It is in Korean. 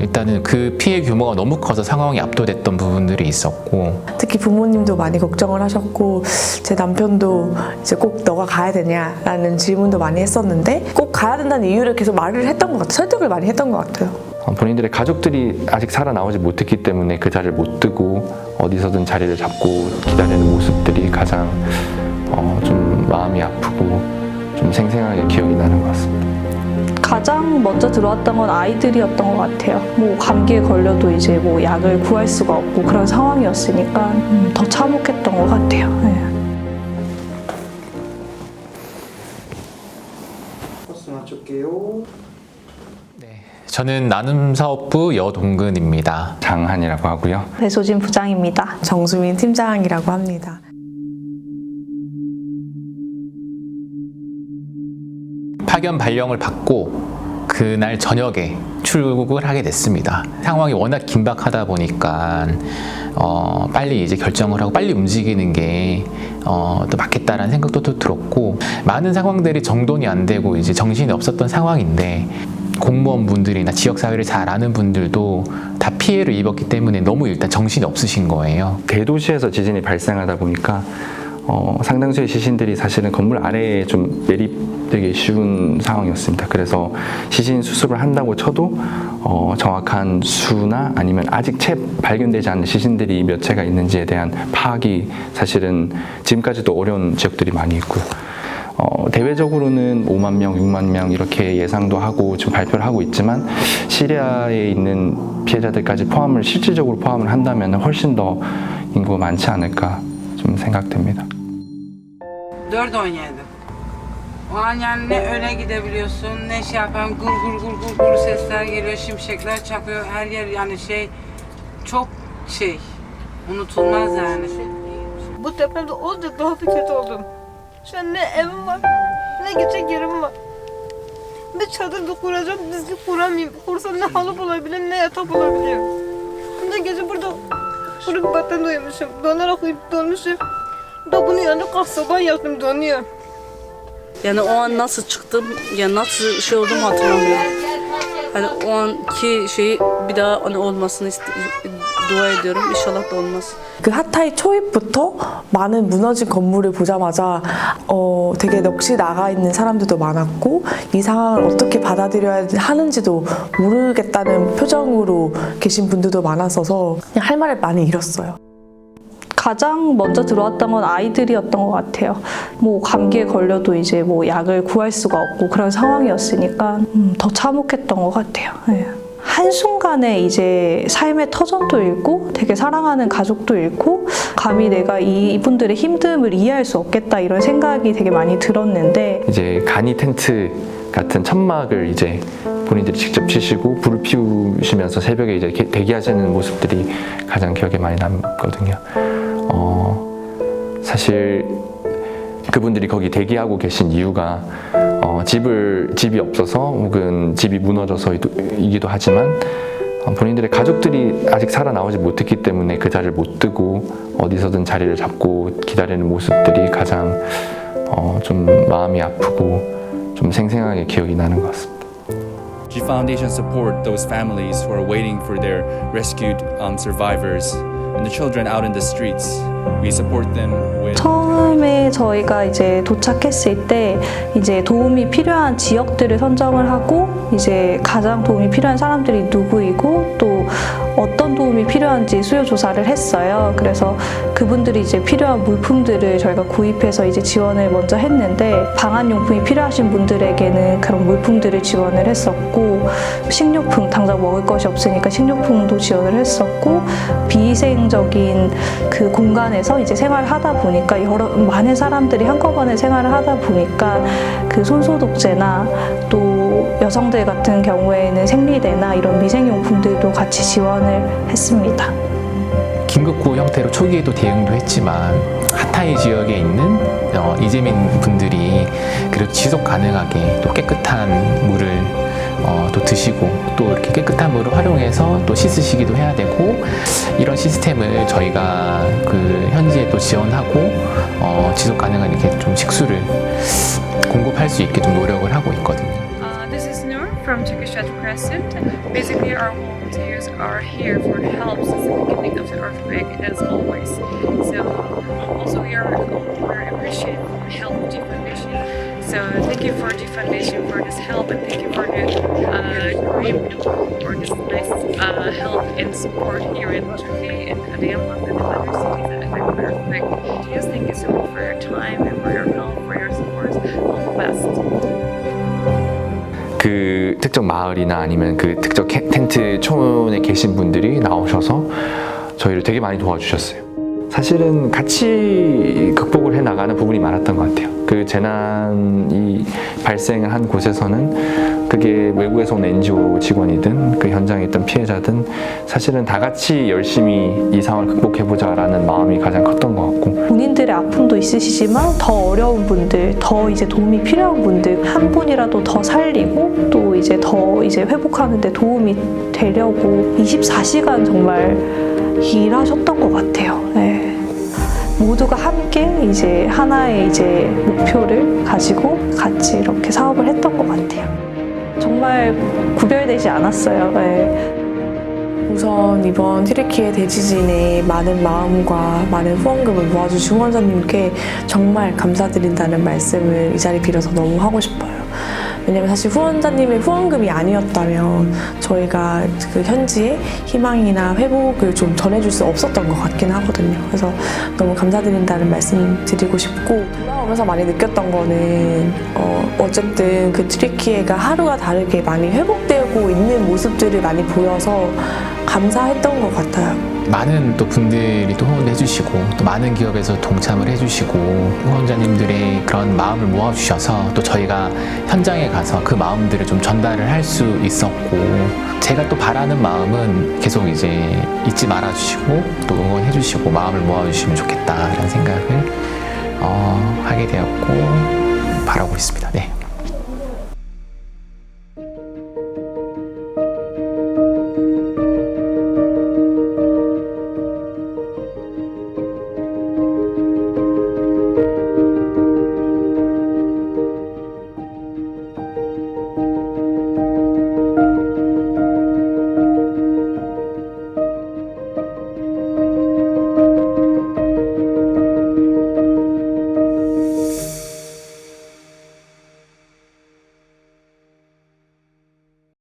일단은 그 피해 규모가 너무 커서 상황이 압도됐던 부분들이 있었고, 특히 부모님도 많이 걱정을 하셨고 제 남편도 이제 꼭 너가 가야 되냐라는 질문도 많이 했었는데 꼭 가야 된다는 이유를 계속 말을 했던 것 같아요. 설득을 많이 했던 것 같아요. 본인들의 가족들이 아직 살아나오지 못했기 때문에 그 자리를 못 뜨고 어디서든 자리를 잡고 기다리는 모습들이 가장 좀 마음이 아프고 좀 생생하게 기억이 나는 것 같습니다. 가장 먼저 들어왔던 건 아이들이었던 것 같아요. 뭐 감기에 걸려도 이제 뭐 약을 구할 수가 없고 그런 상황이었으니까 더 참혹했던 것 같아요. 네. 코스 맞출게요. 네, 저는 나눔사업부 여동근입니다. 장한이라고 하고요. 배소진 부장입니다. 정수민 팀장이라고 합니다. 파견 발령을 받고 그날 저녁에 출국을 하게 됐습니다. 상황이 워낙 긴박하다 보니까 빨리 이제 결정을 하고 빨리 움직이는 게 또 맞겠다라는 생각도 또 들었고, 많은 상황들이 정돈이 안 되고 이제 정신이 없었던 상황인데 공무원분들이나 지역사회를 잘 아는 분들도 다 피해를 입었기 때문에 너무 일단 정신이 없으신 거예요. 대도시에서 지진이 발생하다 보니까 상당수의 시신들이 사실은 건물 아래에 좀 매립되기 쉬운 상황이었습니다. 그래서 시신 수습을 한다고 쳐도 정확한 수나 아니면 아직 채 발견되지 않은 시신들이 몇 채가 있는지에 대한 파악이 사실은 지금까지도 어려운 지역들이 많이 있고요. 대외적으로는 5만 명, 6만 명 이렇게 예상도 하고 지금 발표를 하고 있지만 시리아에 있는 피해자들까지 실질적으로 포함을 한다면 훨씬 더 인구가 많지 않을까 좀 생각됩니다. 4-17. O an yani ne öne gidebiliyorsun ne şey yapan gur gur gur gur gur sesler geliyor, şimşekler çakıyor her yer, yani çok unutulmaz yani. Bu depremde olunca daha da kötü oldum. Şu an ne evim var, ne gidecek yerim var. Bir çadır da kuracağım, dizgi kuramayayım. Kursam ne halı bulabilirim, ne yatak bulabilirim. Şimdi gece burada bir battaniye uyumuşum. Donarak uyup donmuşum. Da bunu yanında kalk sabah yaptım, donuyor. Yani o an nasıl çıktım, ya nasıl şey olduğumu hatırlamıyorum. Hani o anki şeyi bir daha olmasını dua ediyorum. İnşallah da olmaz. 그 하타이 초입부터 많은 무너진 건물을 보자마자 되게 넋이 나가 있는 사람들도 많았고 이 상황을 어떻게 받아들여야 하는지도 모르겠다는 표정으로 계신 분들도 많았어서 그냥 할 말을 많이 잃었어요. 가장 먼저 들어왔던 건 아이들이었던 것 같아요. 뭐 감기에 걸려도 이제 뭐 약을 구할 수가 없고 그런 상황이었으니까 더 참혹했던 것 같아요. 네. 한순간에 이제 삶의 터전도 잃고 되게 사랑하는 가족도 잃고 감히 내가 이분들의 힘듦을 이해할 수 없겠다 이런 생각이 되게 많이 들었는데, 이제 간이 텐트 같은 천막을 이제 본인들이 직접 치시고 불을 피우시면서 새벽에 이제 대기하시는 모습들이 가장 기억에 많이 남거든요. 사실 그분들이 거기 대기하고 계신 이유가 집이 없어서 혹은 집이 무너져서이기도 하지만 본인들의 가족들이 아직 살아나오지 못했기 때문에 그 자리를 못 뜨고 어디서든 자리를 잡고 기다리는 모습들이 가장 좀 마음이 아프고 좀 생생하게 기억이 나는 것 같습니다. G Foundation support those families who are waiting for their rescued survivors and the children out in the streets. We support them with. 처음에 저희가 이제 도착했을 때 이제 도움이 필요한 지역들을 선정을 하고 이제 가장 도움이 필요한 사람들이 누구이고 또 어떤 도움이 필요한지 수요 조사를 했어요. 그래서 그분들이 이제 필요한 물품들을 저희가 구입해서 이제 지원을 먼저 했는데, 방한용품이 필요하신 분들에게는 그런 물품들을 지원을 했었고, 식료품 당장 먹을 것이 없으니까 식료품도 지원을 했었고, 비위생적인 그 공간에서 이제 생활을 하다 보니까 많은 사람들이 한꺼번에 생활을 하다 보니까 그 손소독제나 또 여성들 같은 경우에는 생리대나 이런 미생용품들도 같이 지원을 했습니다. 긴급구호 형태로 초기에도 대응도 했지만 하타이 지역에 있는 이재민 분들이 그래도 지속 가능하게 또 깨끗한 물을 또 드시고 또 이렇게 깨끗한 물을 활용해서 또 씻으시기도 해야 되고, 이런 시스템을 저희가 그 현지에 또 지원하고 지속 가능한 이렇게 좀 식수를 공급할 수 있게 좀 노력을 하고 있거든요. This is Nur from Turkish Red Crescent. Basically, our volunteers are here for help since the beginning of the earthquake, as always. So, also we are appreciative for help G Foundation. So, thank you for G Foundation for this help, and thank you for the for this nice help and support here in Turkey and Adıyaman and other cities that affected the earthquake. Just thank you so much for your time and for your help, for your support. All the best. 그 특정 마을이나 아니면 그 특정 텐트 촌에 계신 분들이 나오셔서 저희를 되게 많이 도와주셨어요. 사실은 같이 극복을 해 나가는 부분이 많았던 것 같아요. 그 재난이 발생을 한 곳에서는 그게 외국에서 온 NGO 직원이든 그 현장에 있던 피해자든 사실은 다 같이 열심히 이 상황을 극복해보자라는 마음이 가장 컸던 것 같고, 본인들의 아픔도 있으시지만 더 어려운 분들, 더 이제 도움이 필요한 분들 한 분이라도 더 살리고 또 이제 더 이제 회복하는 데 도움이 되려고 24시간 정말 일하셨던 것 같아요. 네. 모두가 함께 이제 하나의 이제 목표를 가지고 같이 이렇게 사업을 했던 것 같아요. 정말 구별되지 않았어요. 네. 우선 이번 튀르키예 대지진에 많은 마음과 많은 후원금을 모아주신 후원자님께 정말 감사드린다는 말씀을 이 자리 빌어서 너무 하고 싶어요. 왜냐면 사실 후원자님의 후원금이 아니었다면 저희가 그 현지의 희망이나 회복을 좀 전해줄 수 없었던 것 같긴 하거든요. 그래서 너무 감사드린다는 말씀 드리고 싶고, 돌아오면서 많이 느꼈던 거는 어쨌든 그 튀르키예가 하루가 다르게 많이 회복되고 있는 모습들을 많이 보여서 감사했던 것 같아요. 많은 또 분들이 또 후원도 해주시고 또 많은 기업에서 동참을 해주시고 후원자님들의 그런 마음을 모아주셔서 또 저희가 현장에 가서 그 마음들을 좀 전달을 할 수 있었고, 제가 또 바라는 마음은 계속 이제 잊지 말아주시고 또 응원해주시고 마음을 모아주시면 좋겠다라는 생각을 하게 되었고 바라고 있습니다. 네.